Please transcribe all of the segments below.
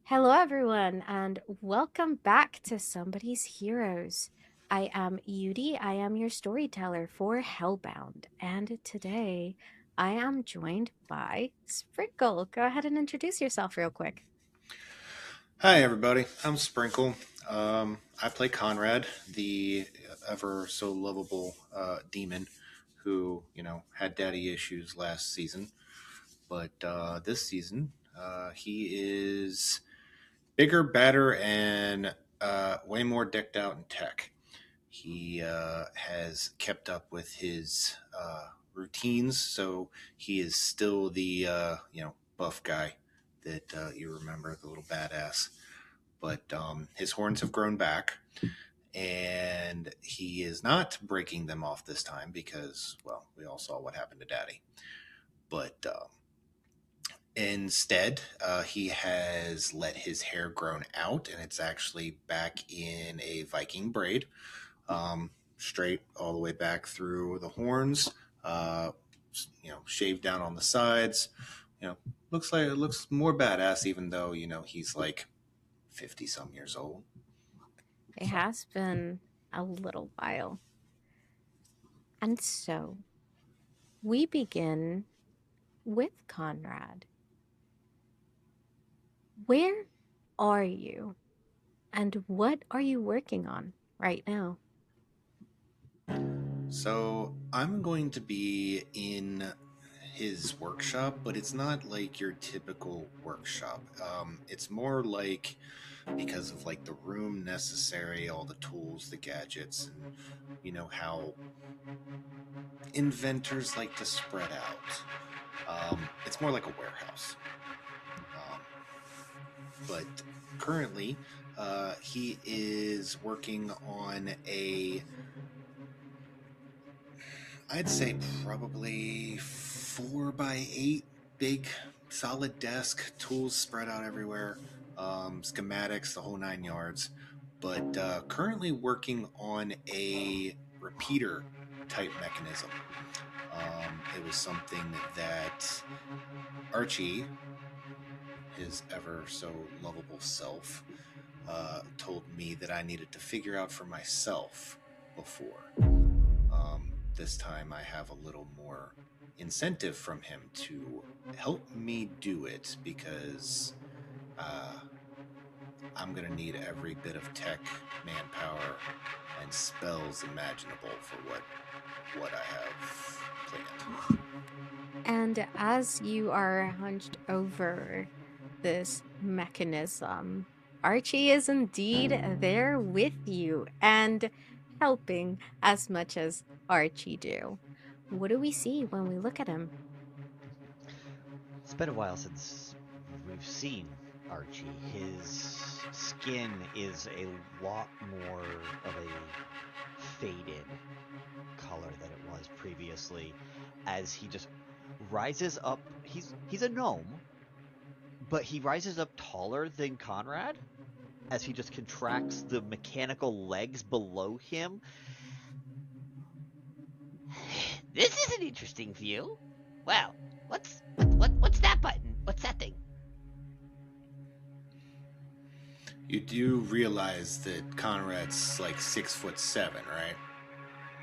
Hello, everyone, and welcome back to Somebody's Heroes. I am Yuri. I am your storyteller for Hellbound, and today I am joined by Sprinkle. Go ahead and introduce yourself real quick. Hi, everybody. I'm Sprinkle. I play Conrad, the ever so lovable demon who, had daddy issues last season. But this season, he is bigger, badder, and way more decked out in tech. He has kept up with his routines, so he is still the, buff guy that you remember, the little badass, but his horns have grown back, and he is not breaking them off this time because, well, we all saw what happened to Daddy. But instead, he has let his hair grown out, and it's actually back in a Viking braid, straight all the way back through the horns. Uh, shaved down on the sides. Looks more badass, even though he's like 50 some years old. It has been a little while. And so we begin with Conrad. Where are you, and what are you working on right now? So I'm going to be in his workshop, but it's not like your typical workshop. It's more like, because of like the room necessary, all the tools, the gadgets, and how inventors like to spread out. It's more like a warehouse. Um, but currently, he is working on I'd say probably 4x8 big solid desk, tools spread out everywhere, schematics, the whole 9 yards. But currently working on a repeater type mechanism. It was something that Archie, his ever so lovable self, told me that I needed to figure out for myself before. This time I have a little more incentive from him to help me do it because uh, I'm going to need every bit of tech, manpower, and spells imaginable for what I have planned. And as you are hunched over this mechanism, Archie is indeed there with you and helping as much as Archie do. What do we see when we look at him? It's been a while since we've seen Archie. His skin is a lot more of a faded color than it was previously as he just rises up. He's a gnome, but he rises up taller than Conrad as he just contracts the mechanical legs below him. This is an interesting view. Well, what's that button? What's that thing? You do realize that Conrad's like 6'7", right?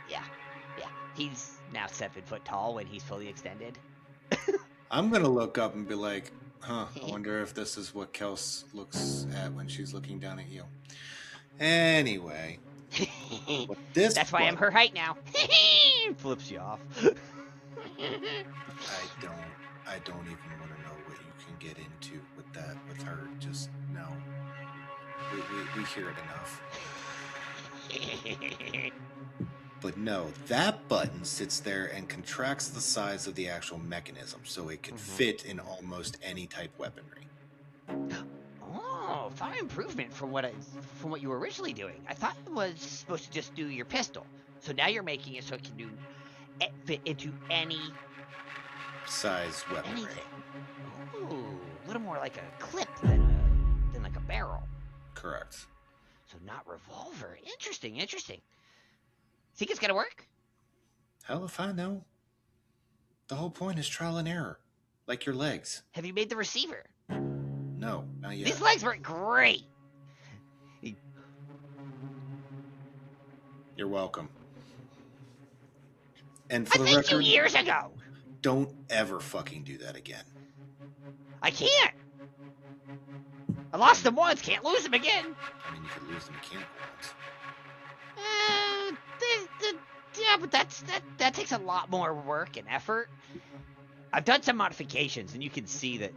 Yeah, yeah. He's now 7 foot tall when he's fully extended. I'm gonna look up and be like, huh, I wonder if this is what Kels looks at when she's looking down at you. Anyway, what this That's why I'm button, her height now. Flips you off. I don't I don't even want to know what you can get into with that with her. Just no. We hear it enough. But no, that button sits there and contracts the size of the actual mechanism so it can Mhm. fit in almost any type weaponry. Oh, far improvement from what you were originally doing. I thought it was supposed to just do your pistol. So now you're making it so it can fit into Size weaponry. anything. Ooh, a little more like a clip than like a barrel. Correct. So not revolver. Interesting, interesting. Think it's gonna work? Hell if I know. The whole point is trial and error. Like your legs. Have you made the receiver? No, not yet. These legs were great. You're welcome. And I for the think 2 record, years ago. don't ever fucking do that again. I can't. I lost them once, can't lose them again. I mean, you could lose the mechanical ones. Yeah, but that takes a lot more work and effort. I've done some modifications, and you can see that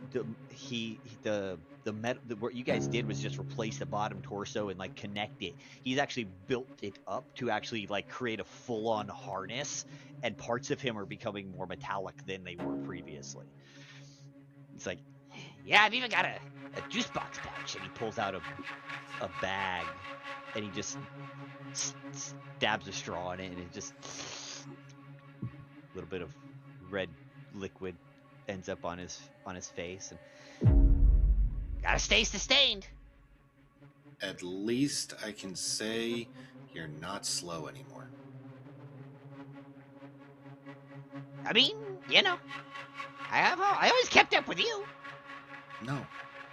what you guys did was just replace the bottom torso and like connect it. He's actually built it up to actually like create a full-on harness, and parts of him are becoming more metallic than they were previously. It's like, yeah, I've even got a juice box pouch, and he pulls out a bag, and he just stabs a straw in it, and it just a little bit of red liquid ends up on his face, and gotta stay sustained. At least I can say you're not slow anymore. I mean, you know, I always kept up with you. No.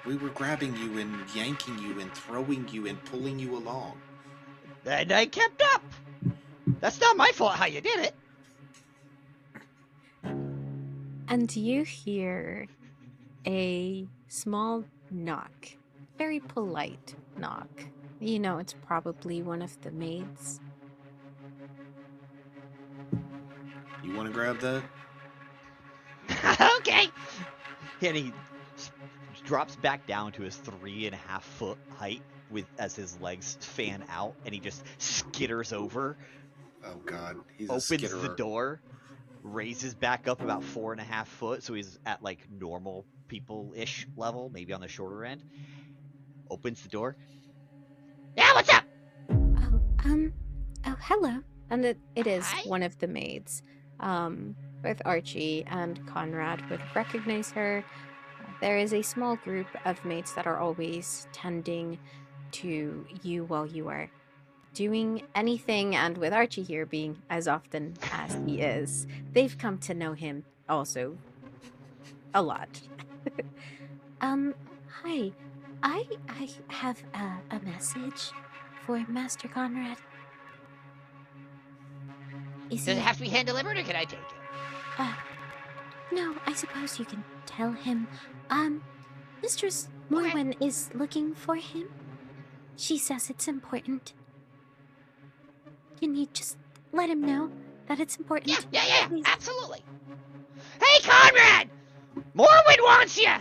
We were grabbing you and yanking you and throwing you and pulling you along. And I kept up. That's not my fault how you did it. And you hear a small knock. Very polite knock. You know, it's probably one of the maids. You want to grab that? Okay. And he drops back down to his 3.5 foot height as his legs fan out, and he just skitters over. Oh God, he's a opens skitterer. the door, raises back up about 4.5 foot, so he's at like normal people-ish level, maybe on the shorter end. Opens the door. Yeah, what's up? Oh, hello. And it is Hi. one of the maids. Both Archie and Conrad would recognize her. There is a small group of maids that are always tending to you while you are doing anything, and with Archie here being as often as he is, they've come to know him also a lot. Hi. I have a message for Master Conrad. Is Does he? it have to be hand delivered, or can I take it? No, I suppose you can tell him. Mistress Morwen is looking for him. She says it's important. Can you just let him know that it's important? Yeah, Please. absolutely. Hey, Conrad! Morwen wants you!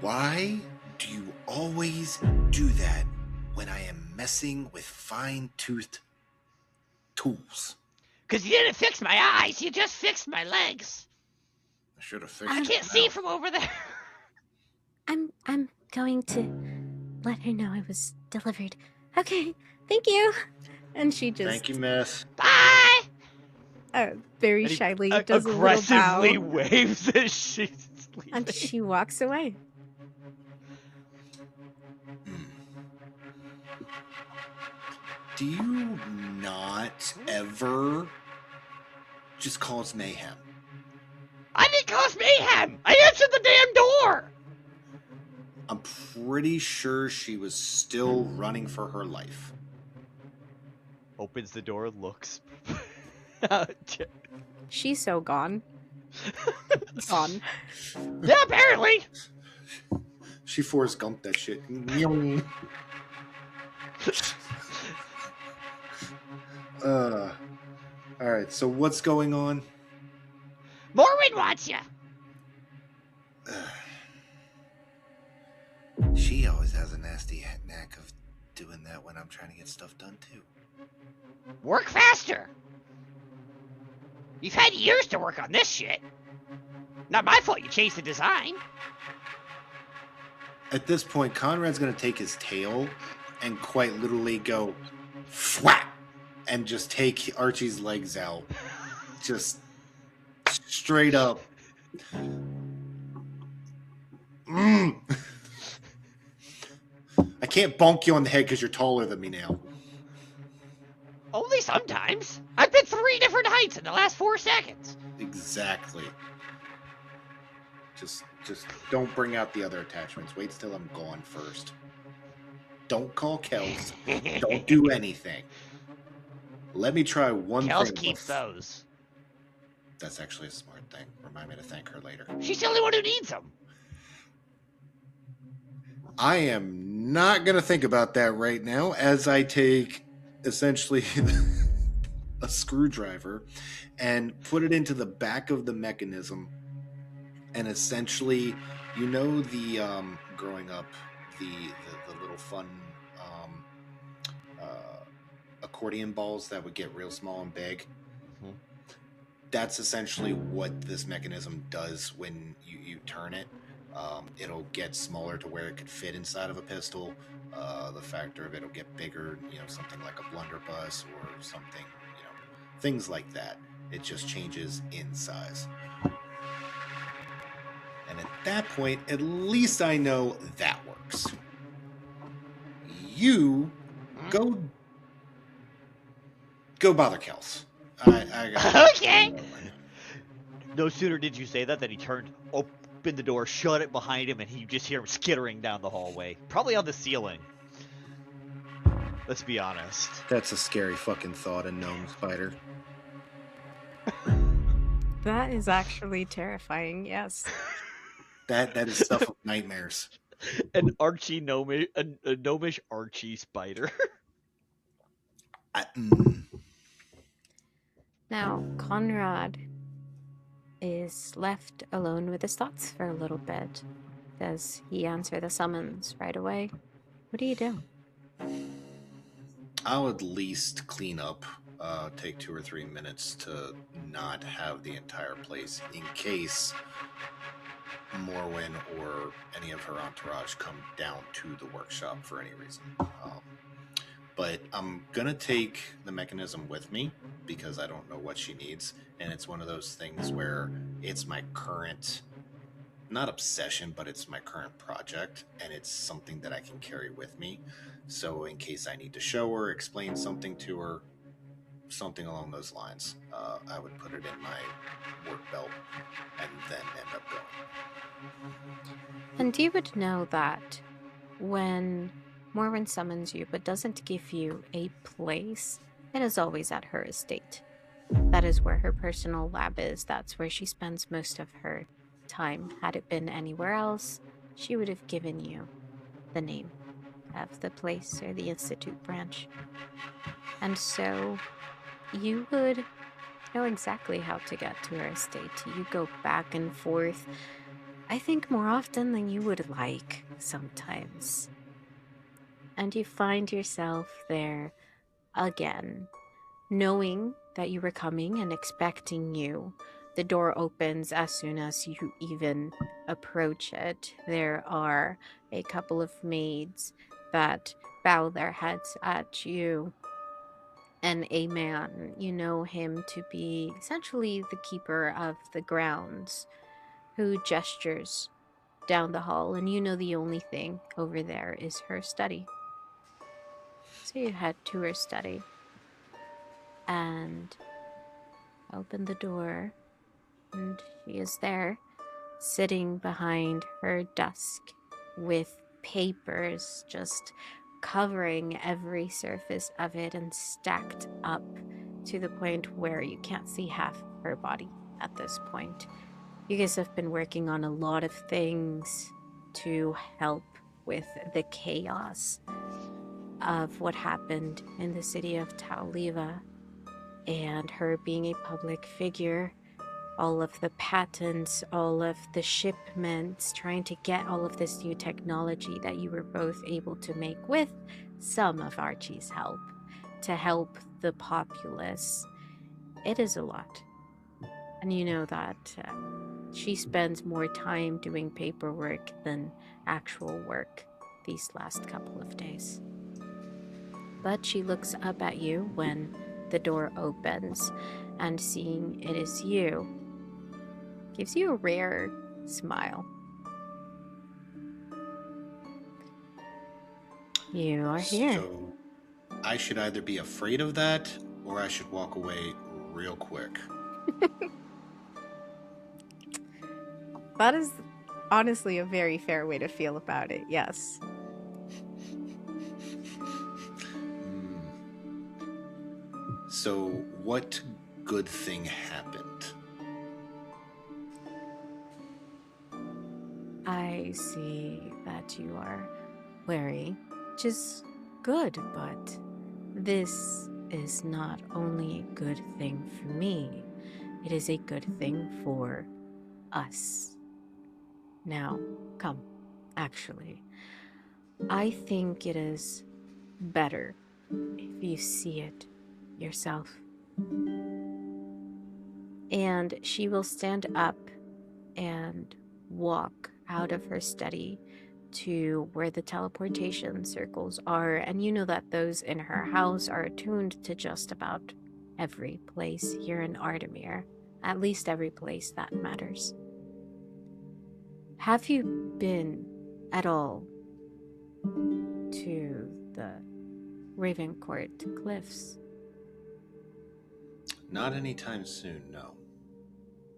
Why do you always do that when I am messing with fine-toothed tools? Because you didn't fix my eyes, you just fixed my legs. I should have fixed I it can't now. see from over there. I'm going to let her know it was delivered. Okay, thank you. And she just Thank you, miss. Bye! very And he shyly does a little aggressively bow, waves as she's leaving. and she walks away. Do you not ever just cause mayhem? I didn't cause mayhem! I answered the damn door! I'm pretty sure she was still running for her life. Opens the door, looks. She's so gone. Gone. Yeah, apparently. She Forrest Gumped that shit. Alright, so what's going on? Morwen wants you. She always has a nasty knack of doing that when I'm trying to get stuff done too. Work faster. You've had years to work on this shit. Not my fault you changed the design. At this point, Conrad's gonna take his tail and quite literally go FWAP! And just take Archie's legs out. Just straight up. I can't bonk you on the head because you're taller than me now. Only sometimes. I've been 3 different heights in the last 4 seconds. Exactly. Just don't bring out the other attachments. Wait till I'm gone first. Don't call Kels. Don't do anything. Let me try one Kels thing. keeps those. That's actually a smart thing. Remind me to thank her later. She's the only one who needs them. I am not going to think about that right now as I take essentially a screwdriver and put it into the back of the mechanism. And essentially, you know, growing up, the little fun accordion balls that would get real small and big. Mhm. That's essentially what this mechanism does when you turn it. It'll get smaller to where it could fit inside of a pistol. The factor of it'll get bigger, something like a blunderbuss or something, things like that. It just changes in size. And at that point, at least I know that works. You go bother Kels. I got Okay. No sooner did you say that than he turned, opened the door, shut it behind him, and you just hear him skittering down the hallway. Probably on the ceiling. Let's be honest. That's a scary fucking thought, a gnome spider. That is actually terrifying, yes. That is stuff of nightmares. An Archie gnomish, a gnomish Archie spider. Now, Conrad is left alone with his thoughts for a little bit. Does he answer the summons right away? What do you do? I'll at least clean up, take 2 or 3 minutes to not have the entire place in case Morwen or any of her entourage come down to the workshop for any reason. But I'm gonna take the mechanism with me because I don't know what she needs, and it's one of those things where it's my current, not obsession, but it's my current project, and it's something that I can carry with me. So in case I need to show her, explain something to her, something along those lines, I would put it in my work belt and then end up going. And you would know that when Morwen summons you but doesn't give you a place, it is always at her estate. That is where her personal lab is. That's where she spends most of her time. Had it been anywhere else, she would have given you the name of the place or the institute branch. And so you would know exactly how to get to her estate. You go back and forth, I think more often than you would like sometimes. And you find yourself there again, knowing that you were coming and expecting you. The door opens as soon as you even approach it. There are a couple of maids that bow their heads at you. And a man, you know him to be essentially the keeper of the grounds, who gestures down the hall, and you know the only thing over there is her study. So you head to her study and open the door, and she is there, sitting behind her desk with papers just covering every surface of it and stacked up to the point where you can't see half her body at this point. You guys have been working on a lot of things to help with the chaos of what happened in the city of Tauliva, and her being a public figure, all of the patents, all of the shipments, trying to get all of this new technology that you were both able to make with some of Archie's help to help the populace. It is a lot. And you know that she spends more time doing paperwork than actual work these last couple of days. But she looks up at you when the door opens, and seeing it is you, gives you a rare smile. You are here. So I should either be afraid of that or I should walk away real quick. That is honestly a very fair way to feel about it, yes. So, what good thing happened? I see that you are wary, which is good, but this is not only a good thing for me, it is a good thing for us. Now, come. Actually, I think it is better if you see it yourself. And she will stand up and walk out of her study to where the teleportation circles are. And you know that those in her house are attuned to just about every place here in Ardamir, at least every place that matters. Have you been at all to the Ravencourt Cliffs? Not anytime soon, no.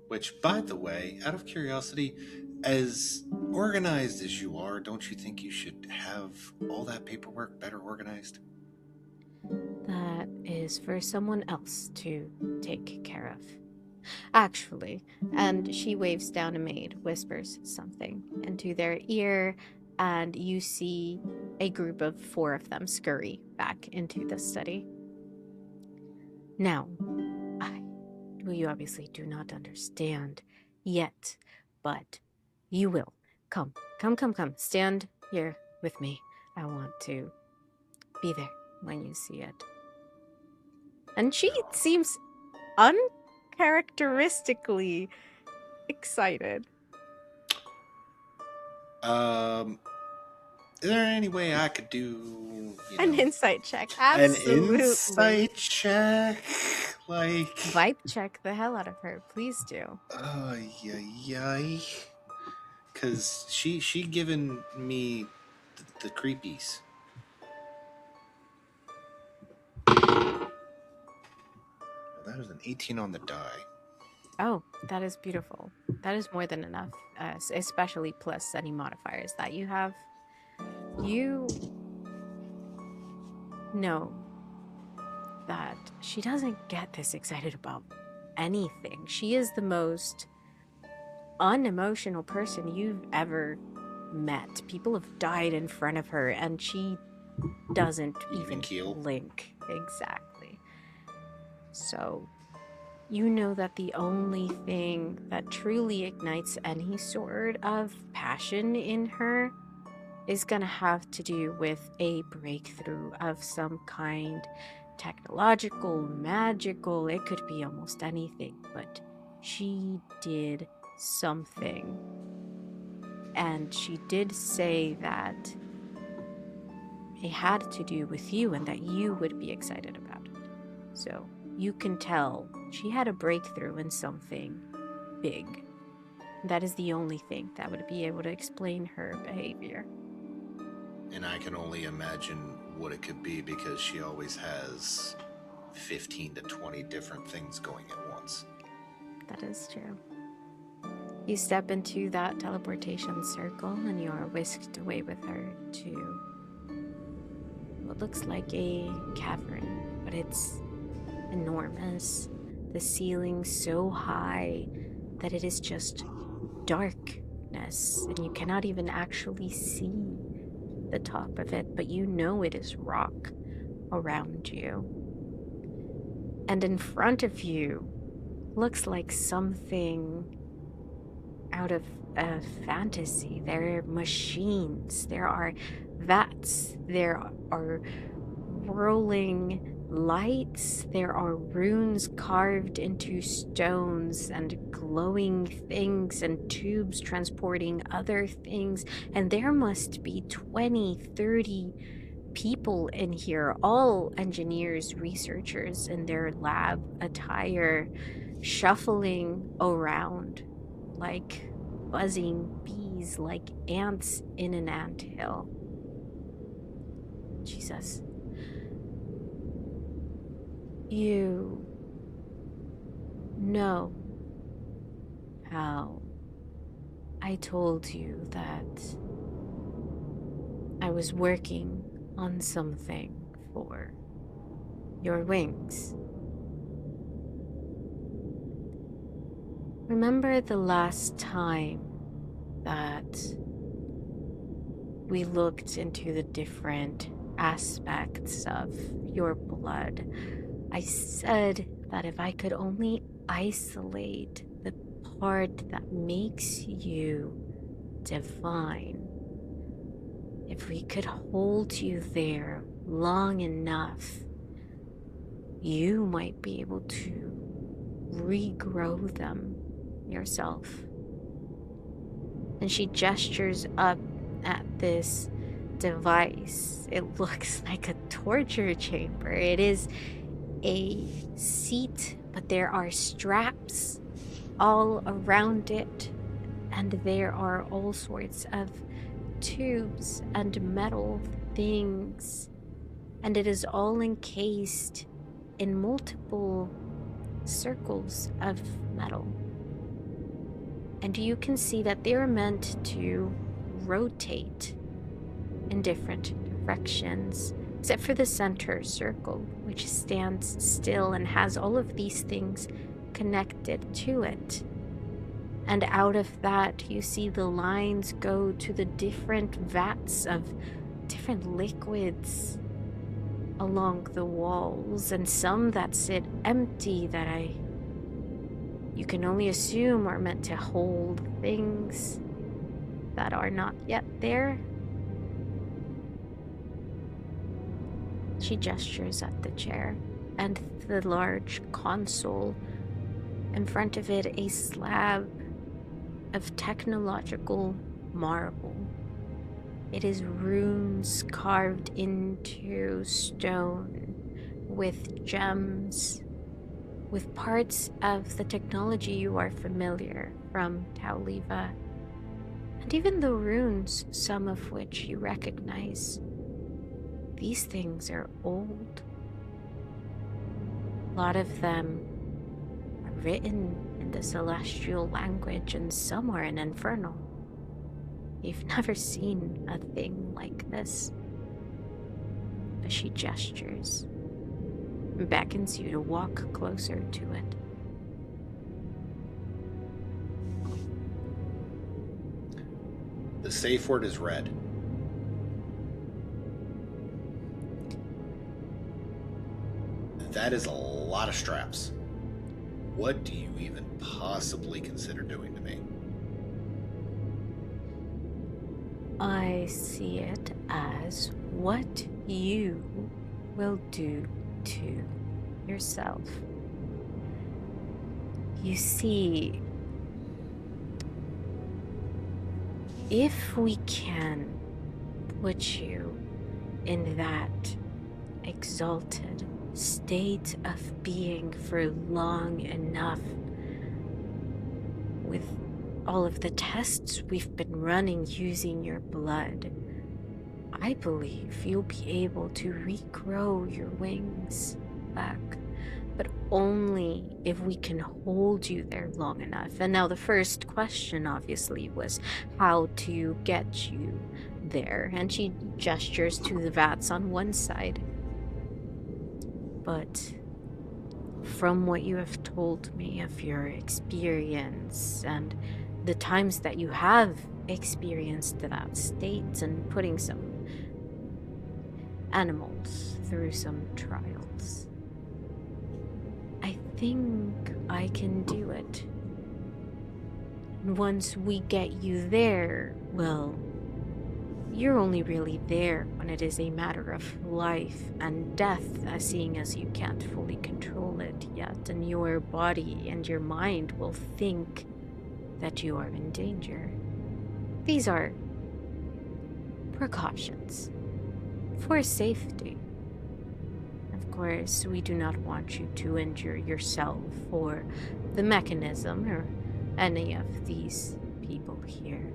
Which, by the way, out of curiosity, as organized as you are, don't you think you should have all that paperwork better organized? That is for someone else to take care of. Actually, and she waves down a maid, whispers something into their ear, and you see a group of 4 of them scurry back into the study. Now, you obviously do not understand yet, but you will. Come. Stand here with me. I want to be there when you see it. And she seems uncharacteristically excited. Is there any way I could do An insight check. an Absolutely. insight check? Like, Vibe check the hell out of her. Please do. yay. Cause she given me the creepies. That was an 18 on the die. Oh, that is beautiful. That is more than enough, especially plus any modifiers that you have. You know that she doesn't get this excited about anything. She is the most unemotional person you've ever met. People have died in front of her, and she doesn't even blink. Exactly. So, you know that the only thing that truly ignites any sort of passion in her is going to have to do with a breakthrough of some kind, technological, magical, it could be almost anything, but she did something. And she did say that it had to do with you and that you would be excited about it. So you can tell she had a breakthrough in something big. That is the only thing that would be able to explain her behavior. And I can only imagine what it could be because she always has 15 to 20 different things going at once. That is true. You step into that teleportation circle and you are whisked away with her to what looks like a cavern, but it's enormous. The ceiling so high that it is just darkness, and you cannot even actually see the top of it, but you know it is rock around you. And in front of you looks like something out of a fantasy. There are machines, there are vats, there are whirling lights, there are runes carved into stones and glowing things and tubes transporting other things, and there must be 20-30 people in here, all engineers, researchers in their lab attire, shuffling around like buzzing bees, like ants in an anthill. Jesus. You know how I told you that I was working on something for your wings. Remember the last time that we looked into the different aspects of your blood? I said that if I could only isolate the part that makes you divine, if we could hold you there long enough, you might be able to regrow them yourself. And she gestures up at this device. It looks like a torture chamber. It is a seat, but there are straps all around it, and there are all sorts of tubes and metal things, and it is all encased in multiple circles of metal. And you can see that they are meant to rotate in different directions, except for the center circle, which stands still and has all of these things connected to it. And out of that, you see the lines go to the different vats of different liquids along the walls, and some that sit empty that you can only assume are meant to hold things that are not yet there. She gestures at the chair and the large console. In front of it, a slab of technological marble. It is runes carved into stone with gems, with parts of the technology you are familiar from Tauliva, and even the runes, some of which you recognize. These things are old. A lot of them are written in the celestial language, and some are in infernal. You've never seen a thing like this. But she gestures and beckons you to walk closer to it. The safe word is red. That is a lot of straps. What do you even possibly consider doing to me? I see it as what you will do to yourself. You see, if we can put you in that exalted state of being for long enough, with all of the tests we've been running using your blood, I believe you'll be able to regrow your wings back, but only if we can hold you there long enough. And now the first question obviously was how to get you there, and she gestures to the vats on one side. But from what you have told me of your experience and the times that you have experienced that state and putting some animals through some trials, I think I can do it. And once we get you there, well, you're only really there when it is a matter of life and death, seeing as you can't fully control it yet, and your body and your mind will think that you are in danger. These are precautions for safety. Of course, we do not want you to injure yourself or the mechanism or any of these people here.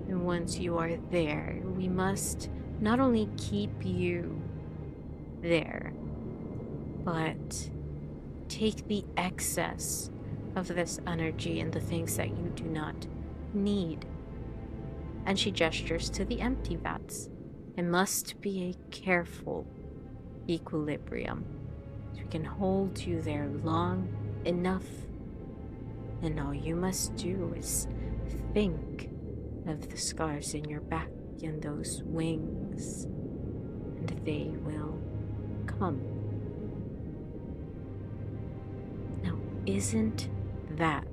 And once you are there, we must not only keep you there, but take the excess of this energy and the things that you do not need. And she gestures to the empty vats. It must be a careful equilibrium. So we can hold you there long enough. And all you must do is think of the scars in your back and those wings, and they will come. Now, isn't that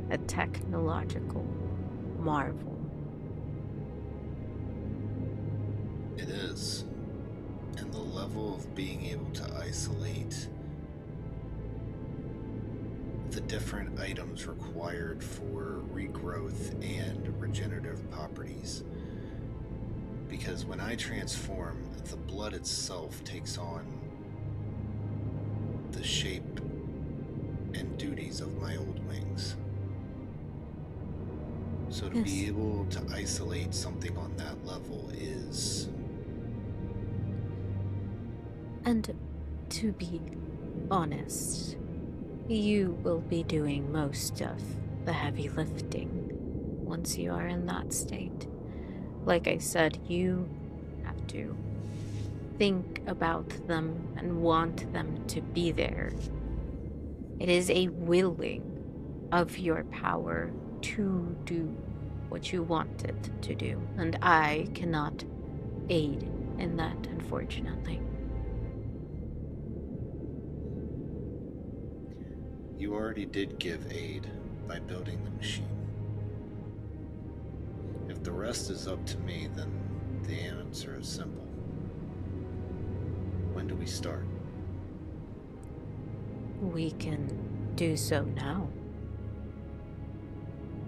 a technological marvel? It is. And the level of being able to isolate the different items required for regrowth and regenerative properties. Because when I transform, the blood itself takes on the shape and duties of my old wings. So to be able to isolate something on that level is... And to be honest, you will be doing most of the heavy lifting once you are in that state. Like I said, you have to think about them and want them to be there. It is a willing of your power to do what you want it to do, and I cannot aid in that, unfortunately. You already did give aid by building the machine. If the rest is up to me, then the answer is simple. When do we start? We can do so now,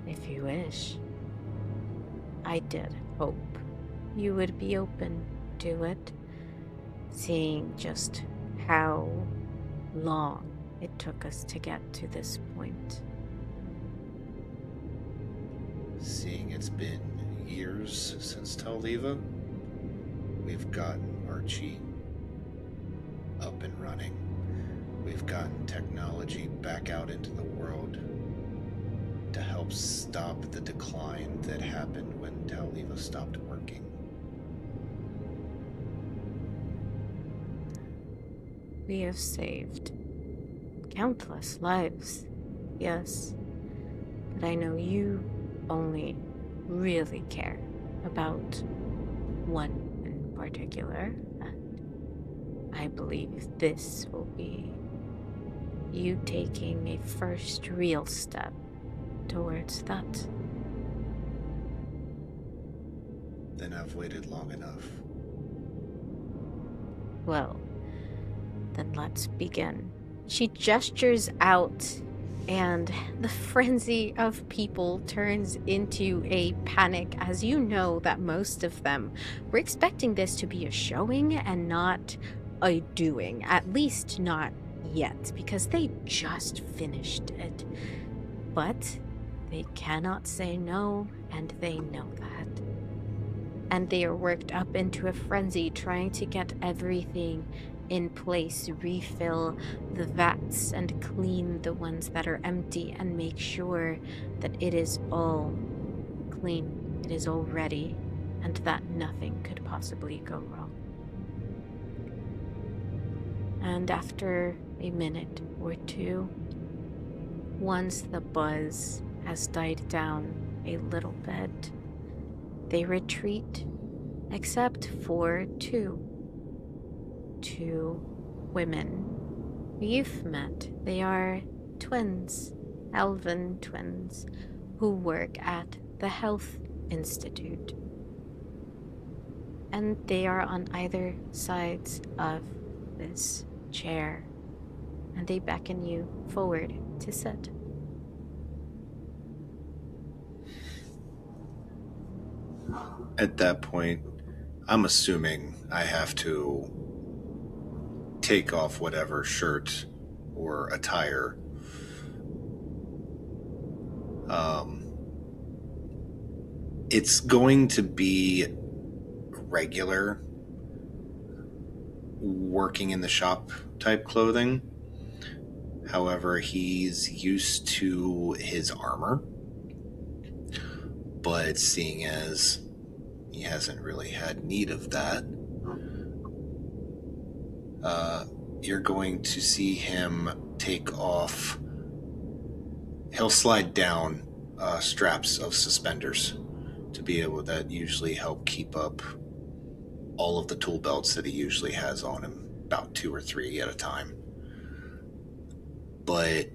if you wish. I did hope you would be open to it, seeing just how long it took us to get to this point. Seeing it's been years since Taliva, we've gotten Archie up and running. We've gotten technology back out into the world to help stop the decline that happened when Taliva stopped working. We have saved countless lives, yes, but I know you only really care about one in particular, and I believe this will be you taking a first real step towards that. Then I've waited long enough. Well, then let's begin. She gestures out, and the frenzy of people turns into a panic, as you know that most of them were expecting this to be a showing and not a doing, at least not yet, because they just finished it. But they cannot say no, and they know that. And they are worked up into a frenzy trying to get everything in place, refill the vats and clean the ones that are empty and make sure that it is all clean, it is all ready, and that nothing could possibly go wrong. And after a minute or two, once the buzz has died down a little bit, they retreat, except for two women you've met. They are twins, elven twins, who work at the Health Institute. And they are on either sides of this chair, and they beckon you forward to sit. At that point, I'm assuming I have to take off whatever shirt or attire it's going to be regular working in the shop type clothing. However, he's used to his armor, but seeing as he hasn't really had need of that, you're going to see him take off. He'll slide down straps of suspenders to be able that usually help keep up all of the tool belts that he usually has on him, about 2 or 3 at a time. But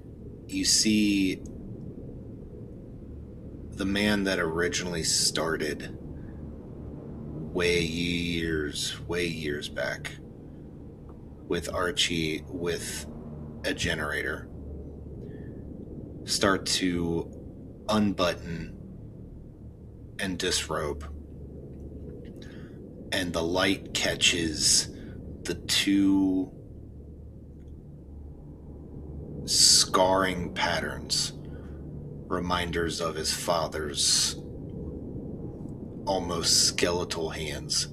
you see the man that originally started way years back with Archie with a generator start to unbutton and disrobe, and the light catches the 2 scarring patterns, reminders of his father's almost skeletal hands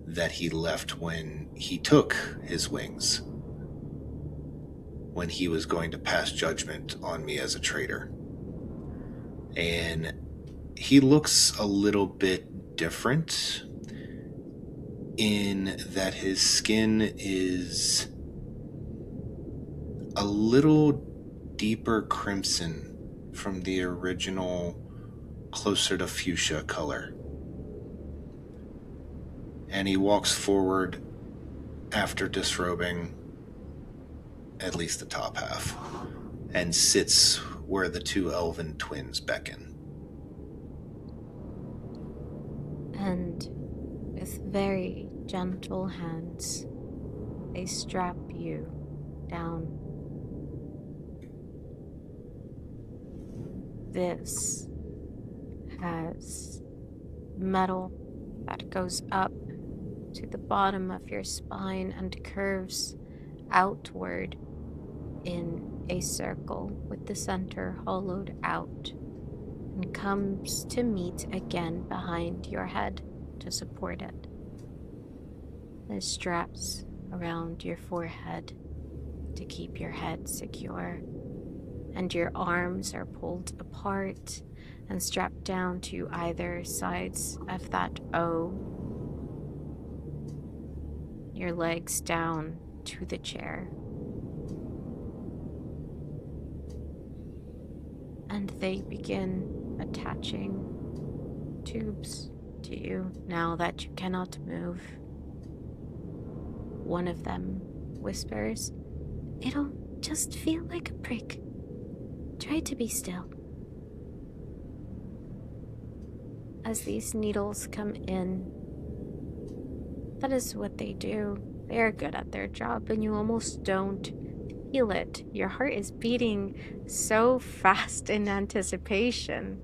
that he left when he took his wings, when he was going to pass judgment on me as a traitor. And he looks a little bit different in that his skin is a little deeper crimson from the original, closer to fuchsia color. And he walks forward after disrobing at least the top half and sits where the 2 elven twins beckon. And with very gentle hands, they strap you down. This has metal that goes up to the bottom of your spine and curves outward in a circle with the center hollowed out, and comes to meet again behind your head to support it. There's straps around your forehead to keep your head secure, and your arms are pulled apart and strapped down to either sides of that O. Your legs down to the chair. And they begin attaching tubes to you now that you cannot move. One of them whispers, "It'll just feel like a prick. Try to be still." As these needles come in, that is what they do. They are good at their job, and you almost don't feel it. Your heart is beating so fast in anticipation.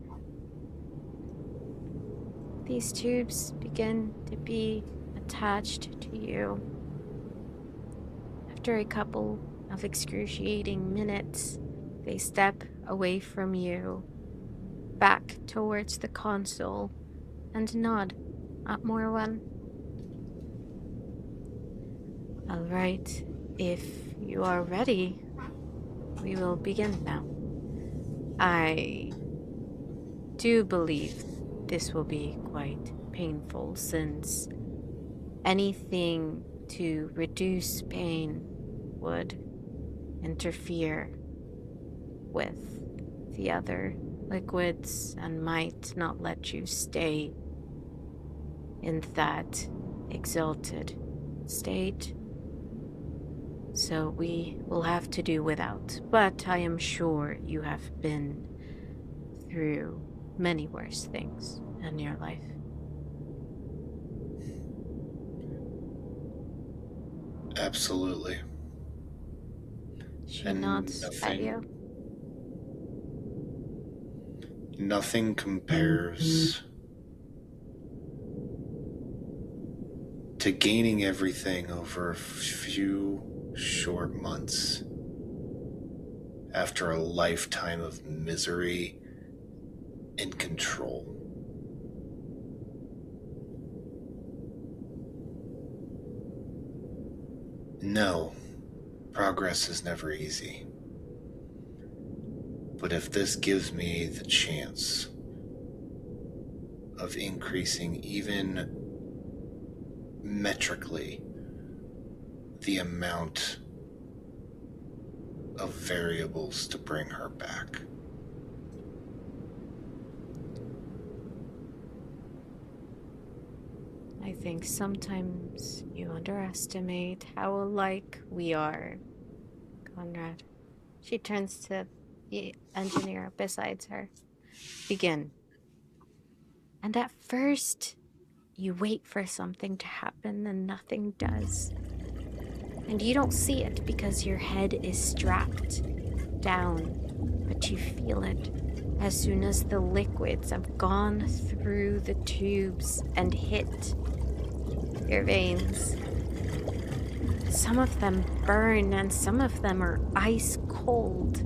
These tubes begin to be attached to you. After a couple of excruciating minutes, they step away from you, back towards the console, and nod at Morwen. All right, if you are ready, we will begin now. I do believe this will be quite painful, since anything to reduce pain would interfere with the other liquids and might not let you stay in that exalted state. So we will have to do without. But I am sure you have been through many worse things in your life. Absolutely. She nods at you. Nothing compares to gaining everything over a few short months after a lifetime of misery and control. No, progress is never easy. But if this gives me the chance of increasing even metrically the amount of variables to bring her back. I think sometimes you underestimate how alike we are, Conrad. She turns to the engineer beside her. Begin. And at first, you wait for something to happen and nothing does. And you don't see it because your head is strapped down, but you feel it as soon as the liquids have gone through the tubes and hit your veins. Some of them burn and some of them are ice cold,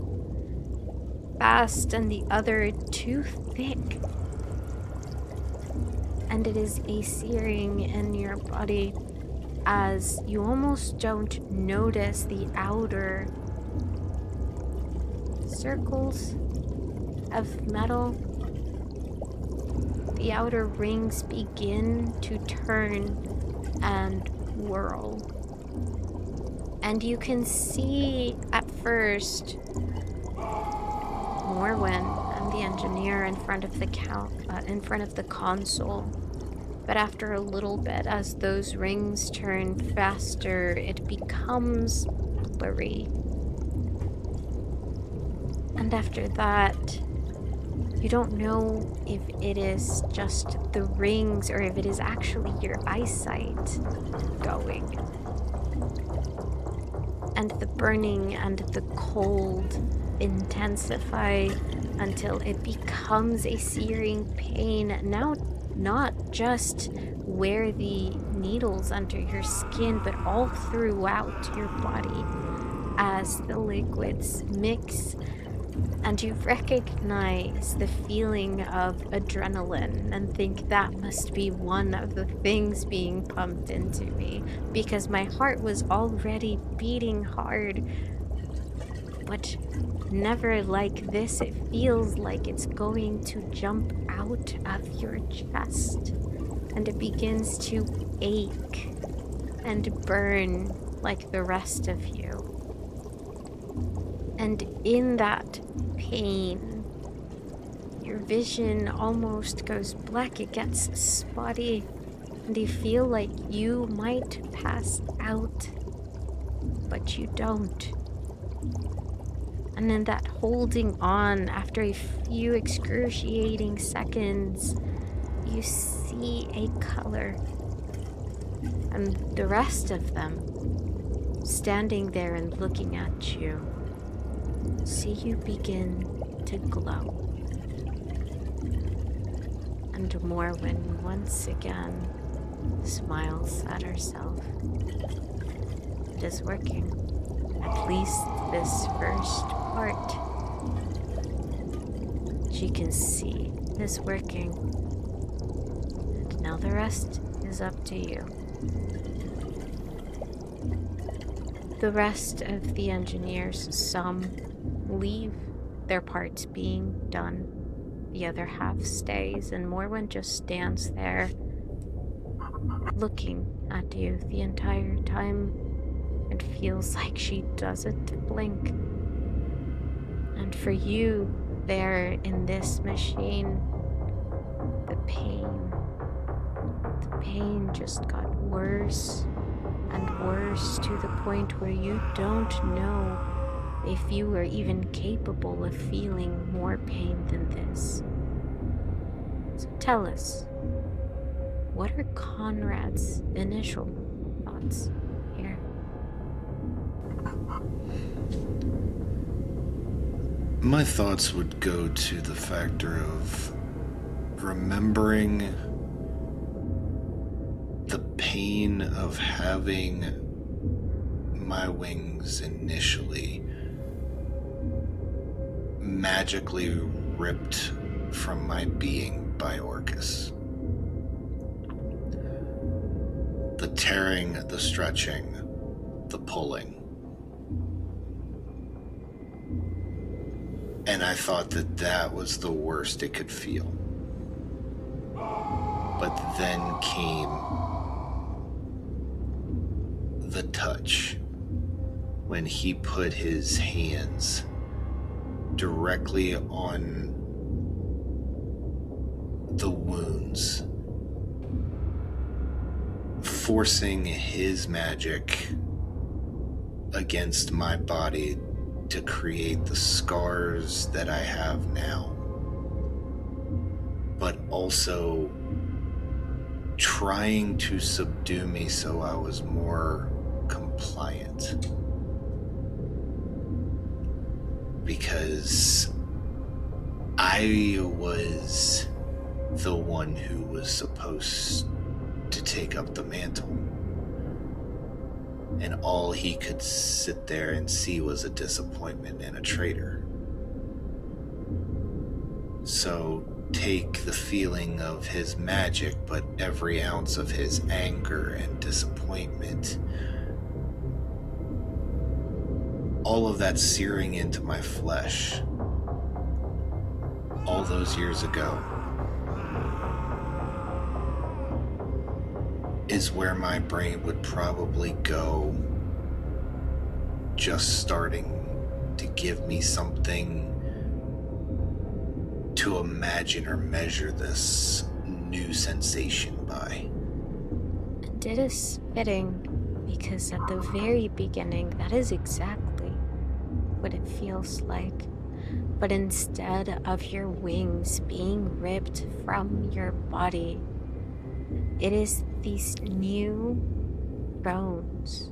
fast, and the other too thick. And it is a searing in your body as you almost don't notice the outer circles of metal. The outer rings begin to turn and whirl. And you can see at first Morwen and the engineer in front of the console. But after a little bit, as those rings turn faster, it becomes blurry. And after that, you don't know if it is just the rings or if it is actually your eyesight going. And the burning and the cold intensify until it becomes a searing pain. Now, not just where the needles enter your skin, but all throughout your body as the liquids mix. And you recognize the feeling of adrenaline and think that must be one of the things being pumped into me, because my heart was already beating hard, but never like this. It feels like it's going to jump out of your chest, and it begins to ache and burn like the rest of you. And in that pain, your vision almost goes black. It gets spotty, and you feel like you might pass out, but you don't. And in that holding on, after a few excruciating seconds, you see a color, and the rest of them, standing there and looking at you, see you begin to glow. And Morwen once again smiles at herself. It is working, at least this first part. She can see it is working. And now the rest is up to you. The rest of the engineers, some leave, their parts being done. The other half stays, and Morwen just stands there looking at you the entire time. It feels like she doesn't blink. And for you, there in this machine, the pain just got worse and worse to the point where you don't know if you were even capable of feeling more pain than this. So tell us, what are Conrad's initial thoughts here? My thoughts would go to the factor of remembering the pain of having my wings initially magically ripped from my being by Orcus. The tearing, the stretching, the pulling. And I thought that that was the worst it could feel. But then came the touch when he put his hands directly on the wounds, forcing his magic against my body to create the scars that I have now, but also trying to subdue me so I was more compliant. Because I was the one who was supposed to take up the mantle. And all he could sit there and see was a disappointment and a traitor. So take the feeling of his magic, but every ounce of his anger and disappointment, all of that searing into my flesh all those years ago is where my brain would probably go, just starting to give me something to imagine or measure this new sensation by. And it is fitting, because at the very beginning, that is exactly what it feels like. But instead of your wings being ripped from your body, it is these new bones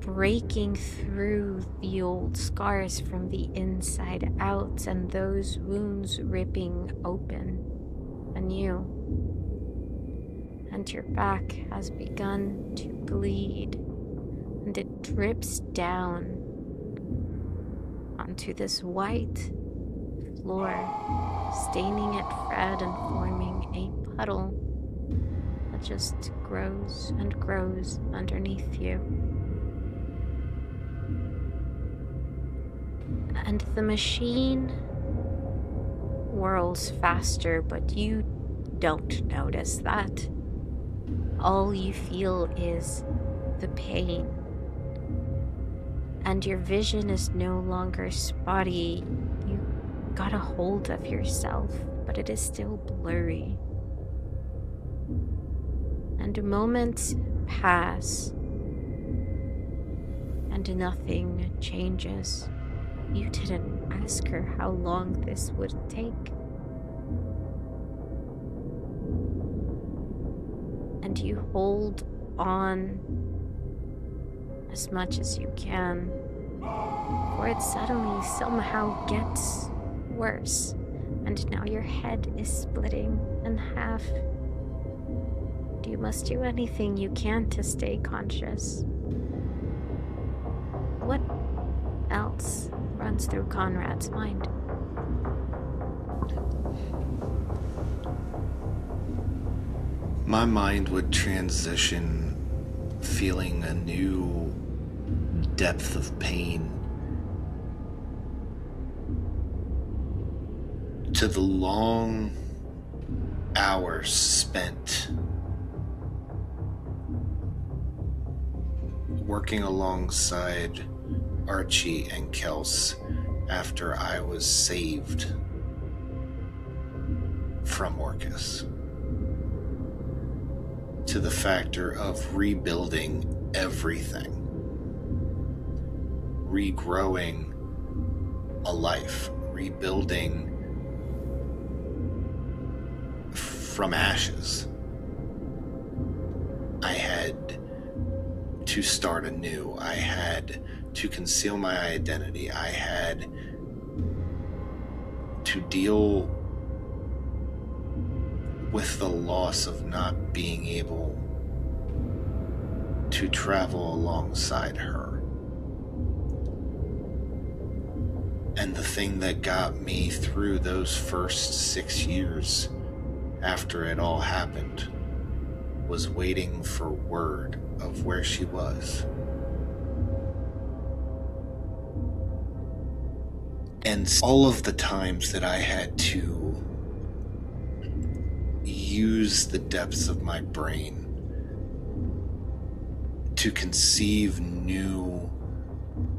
breaking through the old scars from the inside out, and those wounds ripping open anew. And your back has begun to bleed, and it drips down onto this white floor, staining it red and forming a puddle that just grows and grows underneath you. And the machine whirls faster, but you don't notice that. All you feel is the pain. And your vision is no longer spotty. You got a hold of yourself, but it is still blurry. And moments pass, and nothing changes. You didn't ask her how long this would take. And you hold on as much as you can, for it suddenly somehow gets worse, and now your head is splitting in half. You must do anything you can to stay conscious. What else runs through Conrad's mind? My mind would transition, feeling a new depth of pain, to the long hours spent working alongside Archie and Kels after I was saved from Orcus, to the factor of rebuilding everything, regrowing a life, rebuilding from ashes. I had to start anew. I had to conceal my identity. I had to deal with the loss of not being able to travel alongside her. And the thing that got me through those first 6 years after it all happened was waiting for word of where she was. And all of the times that I had to use the depths of my brain to conceive new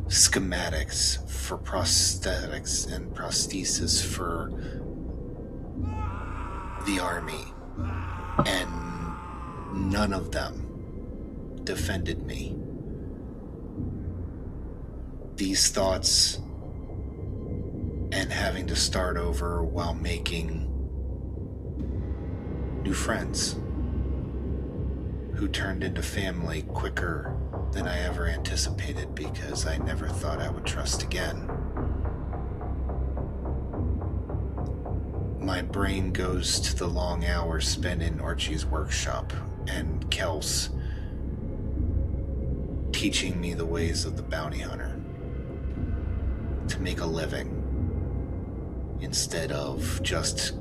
schematics for prosthetics and prosthesis for the army, and none of them defended me. These thoughts and having to start over while making new friends who turned into family quicker than I ever anticipated, because I never thought I would trust again. My brain goes to the long hours spent in Archie's workshop and Kels teaching me the ways of the bounty hunter to make a living instead of just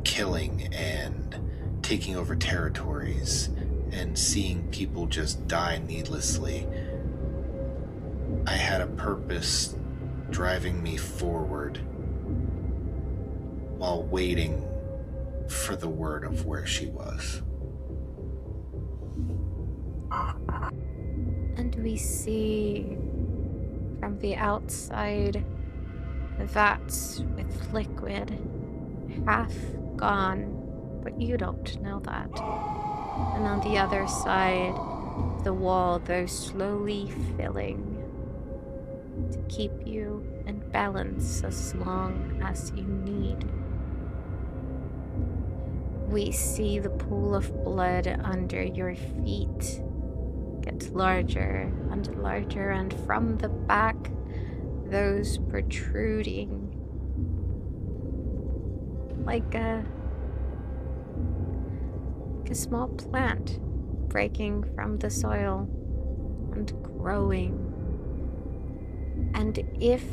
killing and taking over territories and seeing people just die needlessly. I had a purpose driving me forward while waiting for the word of where she was. And we see from the outside the vats with liquid half gone, but you don't know that. And on the other side of the wall, they're slowly filling to keep you in balance as long as you need. We see the pool of blood under your feet get larger and larger, and from the back, those protruding like a small plant breaking from the soil and growing. And if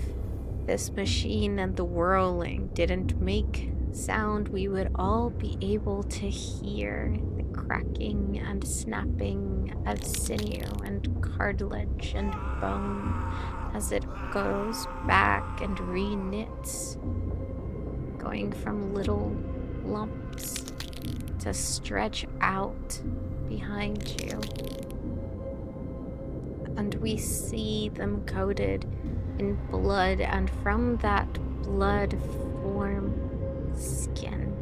this machine and the whirling didn't make sound, we would all be able to hear the cracking and snapping of sinew and cartilage and bone as it goes back and re-knits, going from little lumps to stretch out behind you. And we see them coated in blood, and from that blood form skin,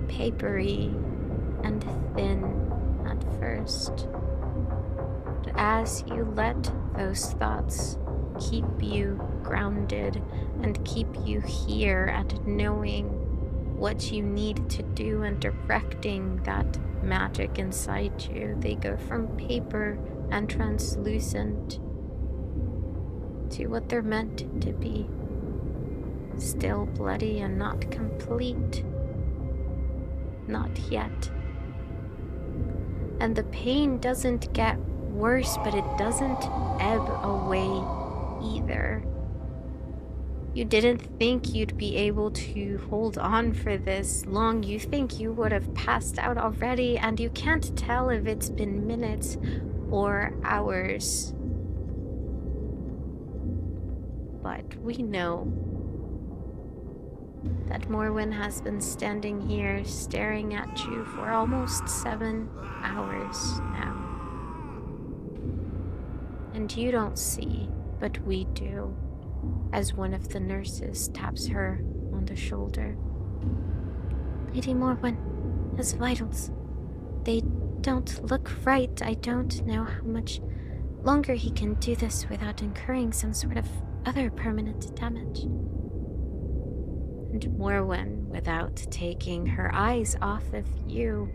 papery and thin at first. But as you let those thoughts keep you grounded and keep you here and knowing what you need to do and directing that magic inside you, they go from paper and translucent to what they're meant to be. Still bloody and not complete. Not yet. And the pain doesn't get worse, but it doesn't ebb away either. You didn't think you'd be able to hold on for this long. You think you would have passed out already, and you can't tell if it's been minutes or hours. But we know that Morwen has been standing here staring at you for almost 7 hours now. And you don't see, but we do, as one of the nurses taps her on the shoulder. Lady Morwen has vitals. They don't look right. I don't know how much longer he can do this without incurring some sort of other permanent damage. And Morwen, without taking her eyes off of you,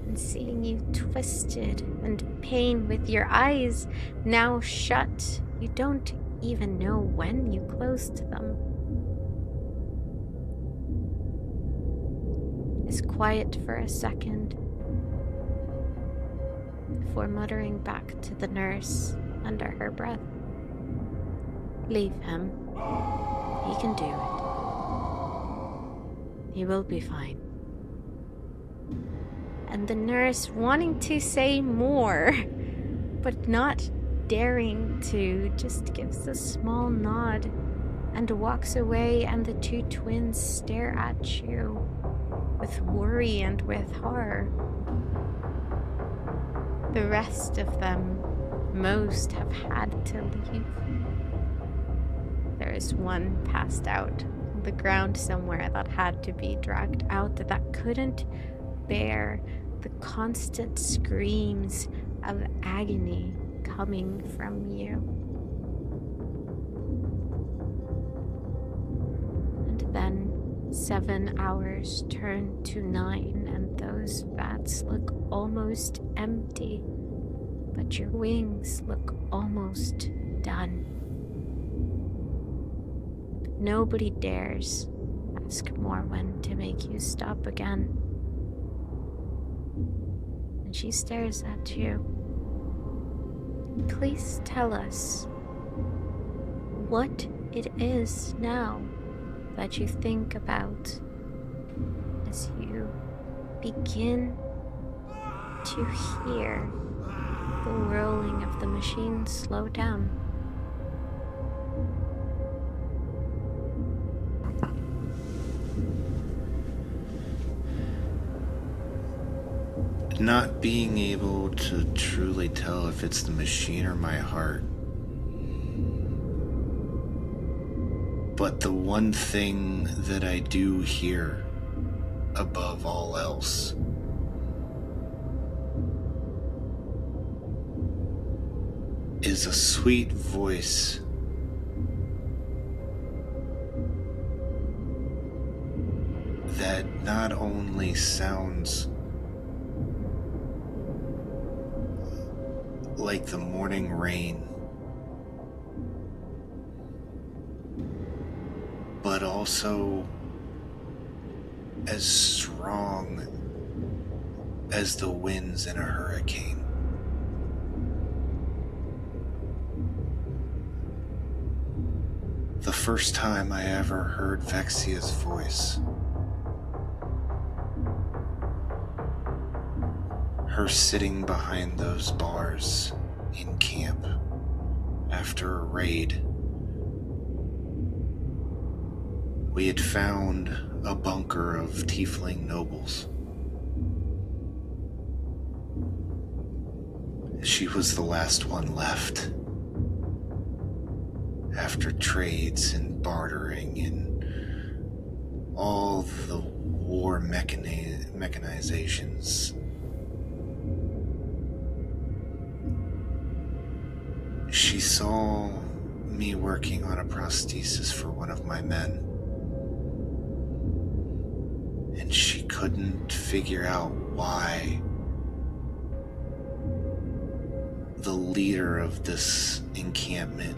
and seeing you twisted and pain with your eyes now shut, you don't even know when you closed them, is quiet for a second before muttering back to the nurse under her breath. Leave him. He can do it. He will be fine. and the nurse wanting to say more, but not daring to, just gives a small nod and walks away, and the two twins stare at you with worry and with horror. The rest of them, most have had to leave. There is one passed out on the ground somewhere that had to be dragged out, that couldn't bear the constant screams of agony coming from you. And then 7 hours turn to 9, and those vats look almost empty, but your wings look almost done. Nobody dares ask Morwen to make you stop again. And she stares at you. Please tell us what it is now that you think about as you begin to hear the rolling of the machine slow down. Not being able to truly tell if it's the machine or my heart. But the one thing that I do hear above all else is a sweet voice that not only sounds like the morning rain, but also as strong as the winds in a hurricane. The first time I ever heard Vexia's voice, her sitting behind those bars in camp after a raid. We had found a bunker of tiefling nobles. She was the last one left. After trades and bartering and all the war mechanizations, she saw me working on a prosthesis for one of my men, and she couldn't figure out why the leader of this encampment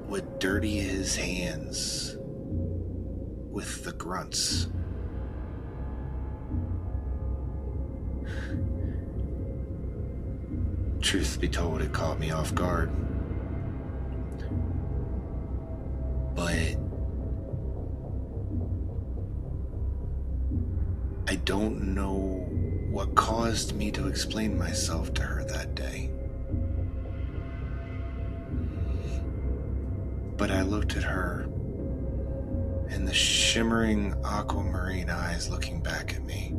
would dirty his hands with the grunts. Truth be told, it caught me off guard. But I don't know what caused me to explain myself to her that day. But I looked at her, and the shimmering aquamarine eyes looking back at me.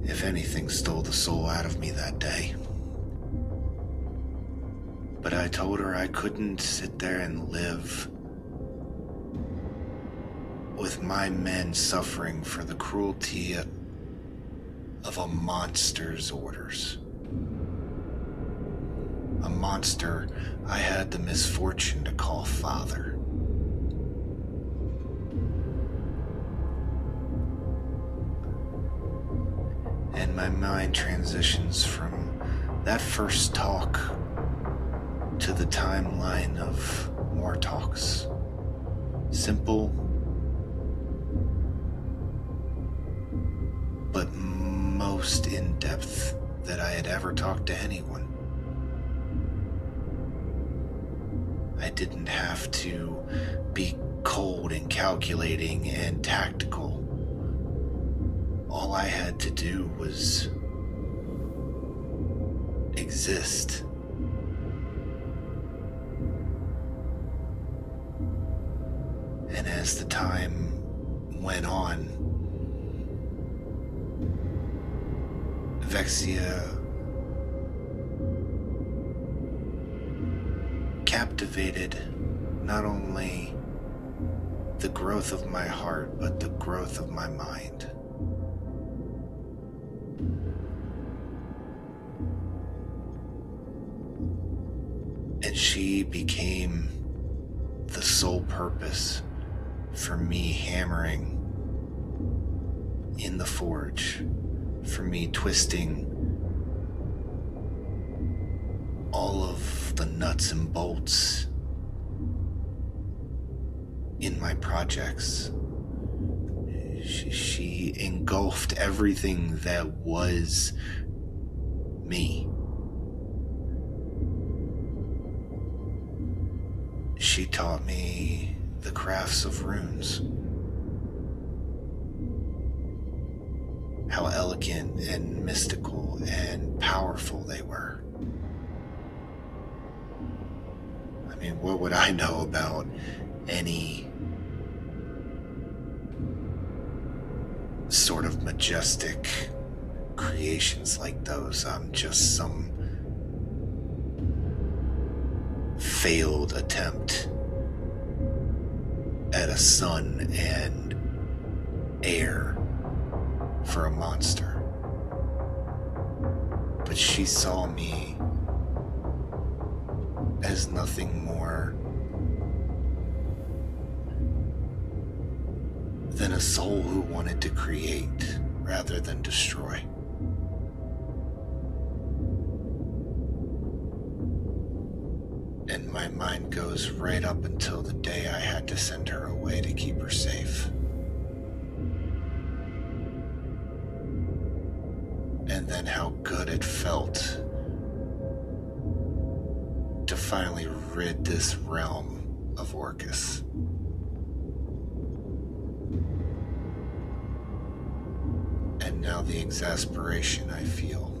If anything stole the soul out of me that day. But I told her I couldn't sit there and live with my men suffering for the cruelty of a monster's orders. A monster I had the misfortune to call father. And my mind transitions from that first talk to the timeline of more talks. Simple, but most in-depth that I had ever talked to anyone. I didn't have to be cold and calculating and tactical. All I had to do was exist. And as the time went on, Vexia captivated not only the growth of my heart, but the growth of my mind. And she became the sole purpose for me hammering in the forge, for me twisting all of the nuts and bolts in my projects. She engulfed everything that was me. She taught me the crafts of runes, how elegant and mystical and powerful they were. I mean, what would I know about any sort of majestic creations like those? I'm just some failed attempt at a son and heir for a monster. But she saw me as nothing more than a soul who wanted to create rather than destroy. And my mind goes right up until the day I had to send her away to keep her safe. And then how good it felt to finally rid this realm of Orcus. And now the exasperation I feel,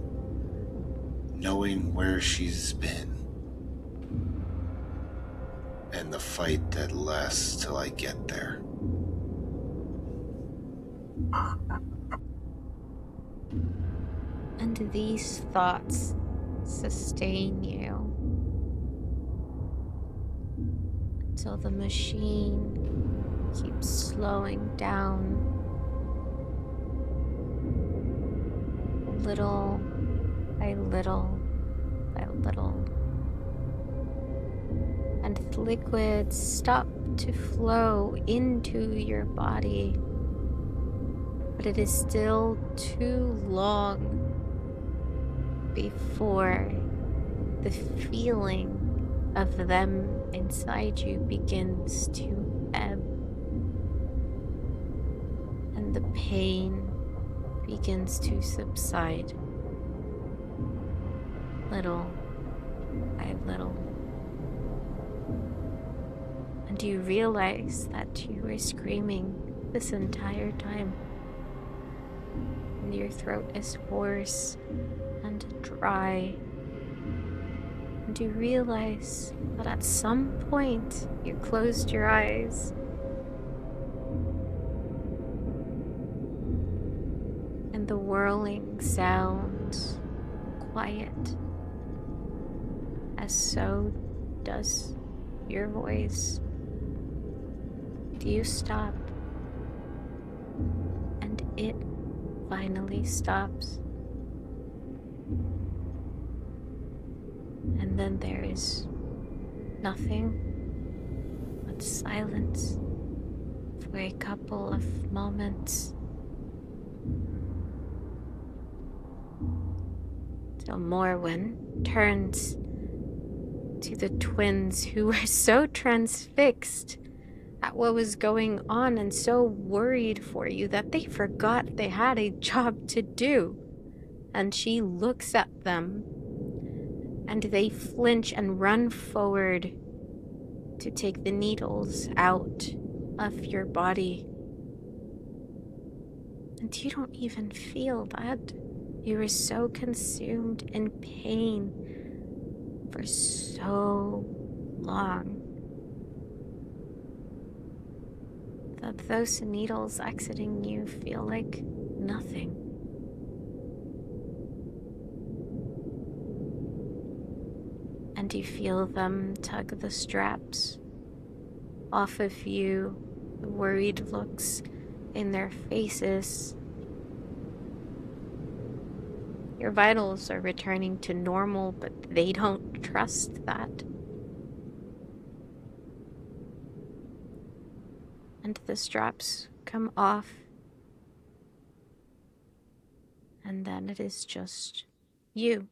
knowing where she's been, and the fight that lasts till I get there. And these thoughts sustain you until the machine keeps slowing down, little by little by little. And liquids stop to flow into your body, but it is still too long before the feeling of them inside you begins to ebb, and the pain begins to subside, little by little. And you realize that you were screaming this entire time, and your throat is hoarse and dry. And you realize that at some point you closed your eyes, and the whirling sounds quiet, as so does your voice. You stop, and it finally stops. And then there is nothing but silence for a couple of moments, till Morwen turns to the twins, who were so transfixed at what was going on and so worried for you that they forgot they had a job to do. And she looks at them, and they flinch and run forward to take the needles out of your body. And you don't even feel that. You were so consumed in pain for so long that those needles exiting you feel like nothing. And you feel them tug the straps off of you, the worried looks in their faces. Your vitals are returning to normal, but they don't trust that. And the straps come off, and then it is just you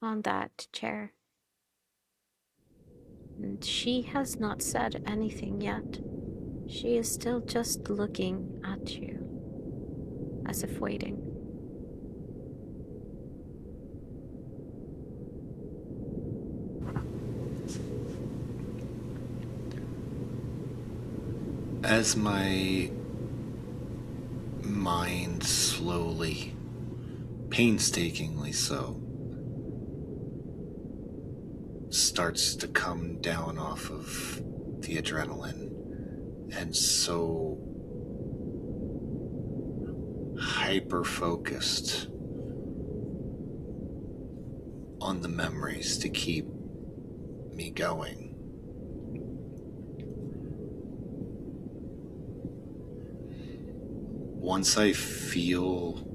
on that chair. And she has not said anything yet. She is still just looking at you, as if waiting. As my mind slowly, painstakingly so, starts to come down off of the adrenaline, and so hyper-focused on the memories to keep me going. Once I feel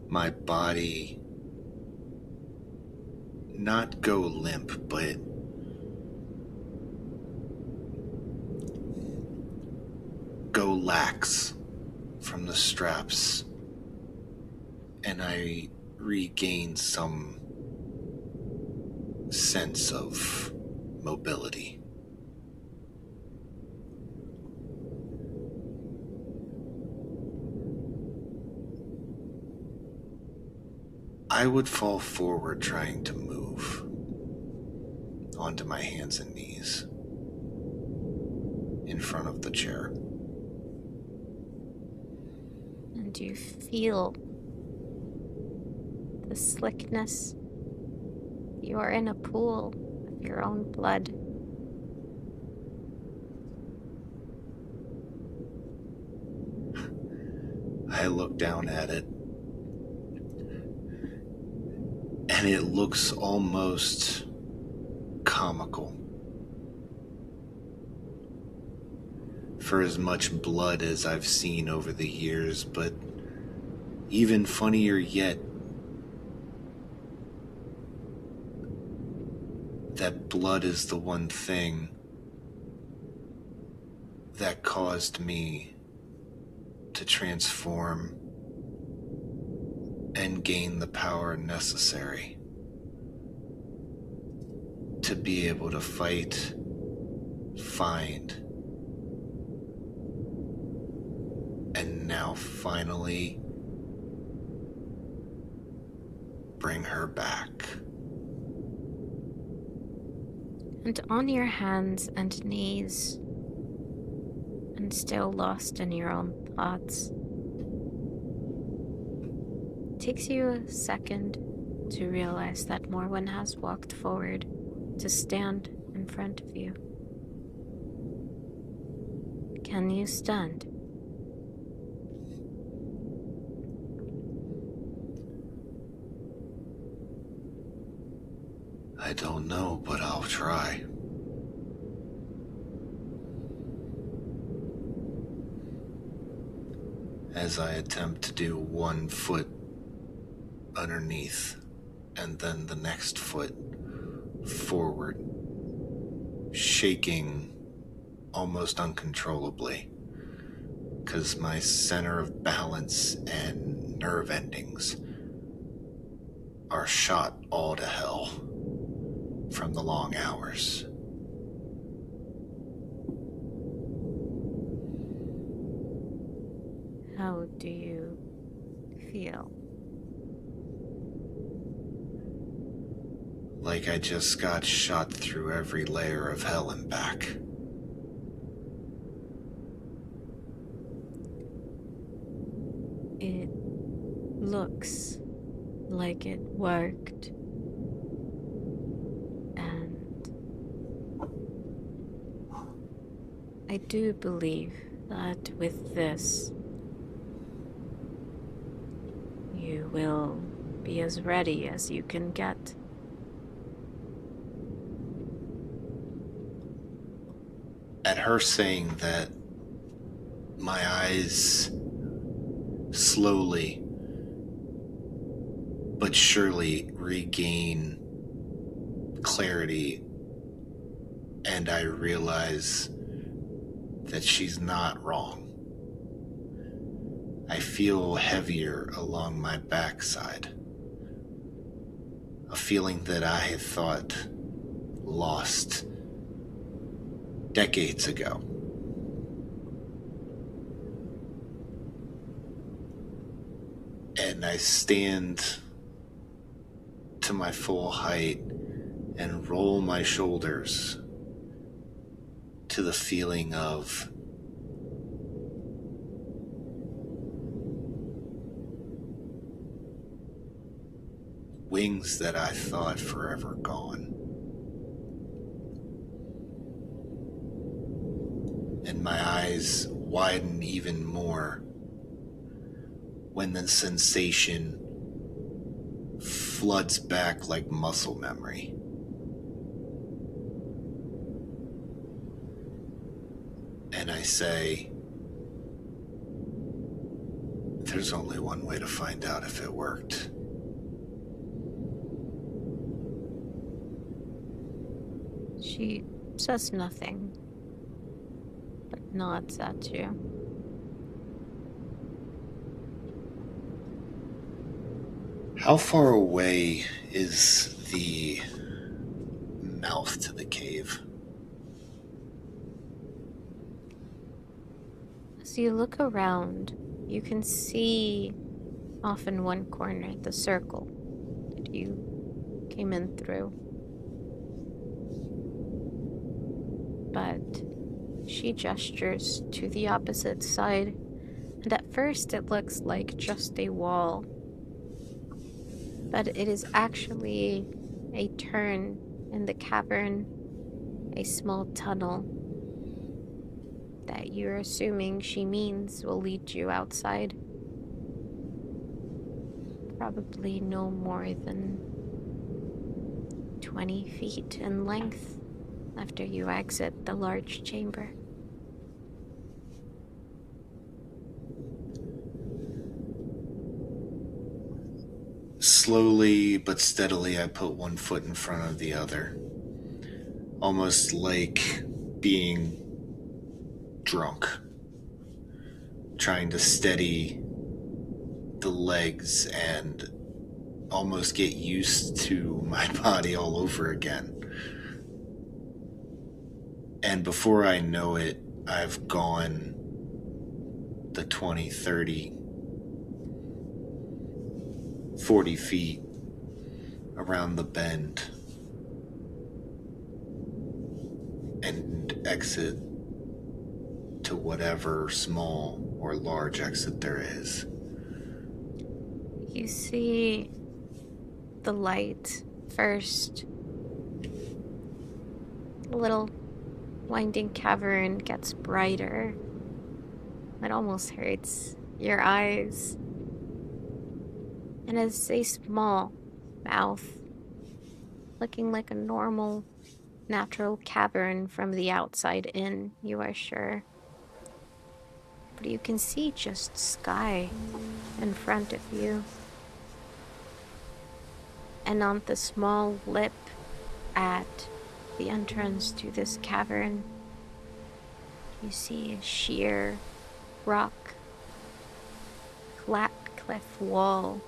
my body not go limp, but go lax from the straps, and I regain some sense of mobility. I would fall forward trying to move onto my hands and knees in front of the chair. And you feel the slickness. You are in a pool of your own blood. I look down at it, and it looks almost comical. For as much blood as I've seen over the years, but even funnier yet, that blood is the one thing that caused me to transform and gain the power necessary to be able to fight, find, and now finally bring her back. And on your hands and knees, and still lost in your own thoughts, it takes you a second to realize that Morwen has walked forward to stand in front of you. Can you stand? I don't know, but I'll try. As I attempt to do one foot underneath and then the next foot forward, shaking almost uncontrollably because my center of balance and nerve endings are shot all to hell from the long hours. How do you feel? like I just got shot through every layer of hell and back. It looks like it worked. And I do believe that with this, you will be as ready as you can get. At her saying that, my eyes slowly but surely regain clarity, and I realize that she's not wrong. I feel heavier along my backside, a feeling that I had thought lost decades ago. And I stand to my full height and roll my shoulders to the feeling of wings that I thought forever gone. And my eyes widen even more when the sensation floods back like muscle memory. And I say, there's only one way to find out if it worked. She says nothing, but nods at you. How far away is the mouth to the cave? As you look around, you can see off in one corner the circle that you came in through. But she gestures to the opposite side, and at first it looks like just a wall. But it is actually a turn in the cavern, a small tunnel that you're assuming she means will lead you outside. Probably no more than 20 feet in length after you exit the large chamber. Slowly but steadily, I put one foot in front of the other, almost like being drunk, trying to steady the legs and almost get used to my body all over again. And before I know it, I've gone the 20, 30, 40 feet around the bend and exit to whatever small or large exit there is. You see the light first. The little winding cavern gets brighter. It almost hurts your eyes. And it's a small mouth, looking like a normal, natural cavern from the outside in, you are sure. But you can see just sky in front of you. And on the small lip at the entrance to this cavern, you see a sheer rock, flat cliff wall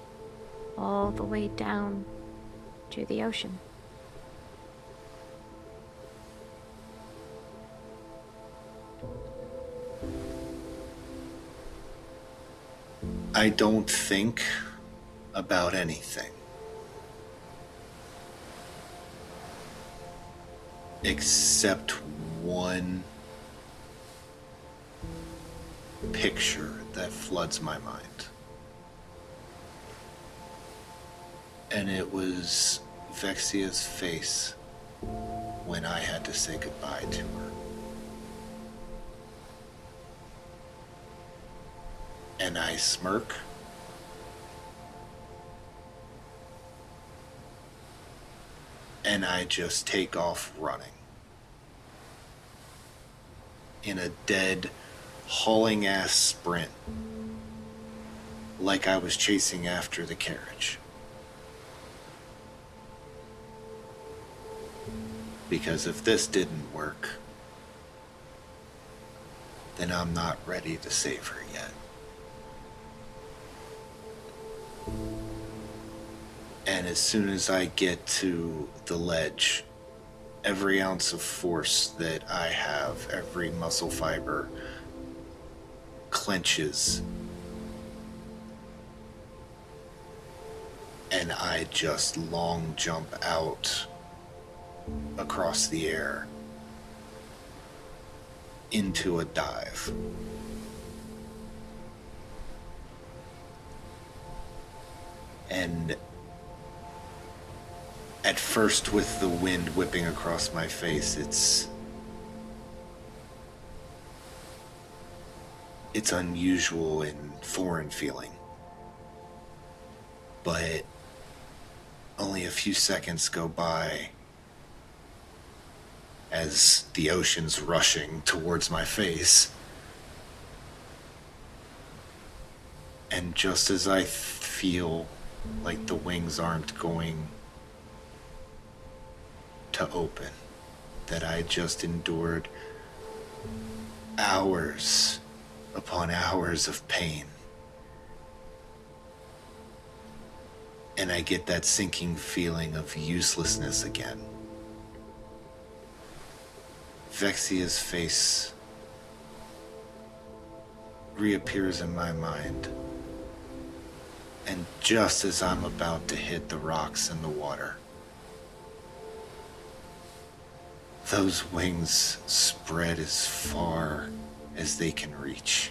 all the way down to the ocean. I don't think about anything. except one picture that floods my mind. And it was Vexia's face when I had to say goodbye to her. And I smirk. And I just take off running. In a dead, hauling ass sprint. Like I was chasing after the carriage. Because if this didn't work, then I'm not ready to save her yet. And as soon as I get to the ledge, every ounce of force that I have, every muscle fiber clenches. And I just long jump out across the air into a dive. And at first, with the wind whipping across my face, it's unusual and foreign feeling. But only a few seconds go by as the ocean's rushing towards my face. And just as I feel like the wings aren't going to open, that I just endured hours upon hours of pain, and I get that sinking feeling of uselessness again. Vexia's face reappears in my mind, and just as I'm about to hit the rocks in the water, those wings spread as far as they can reach.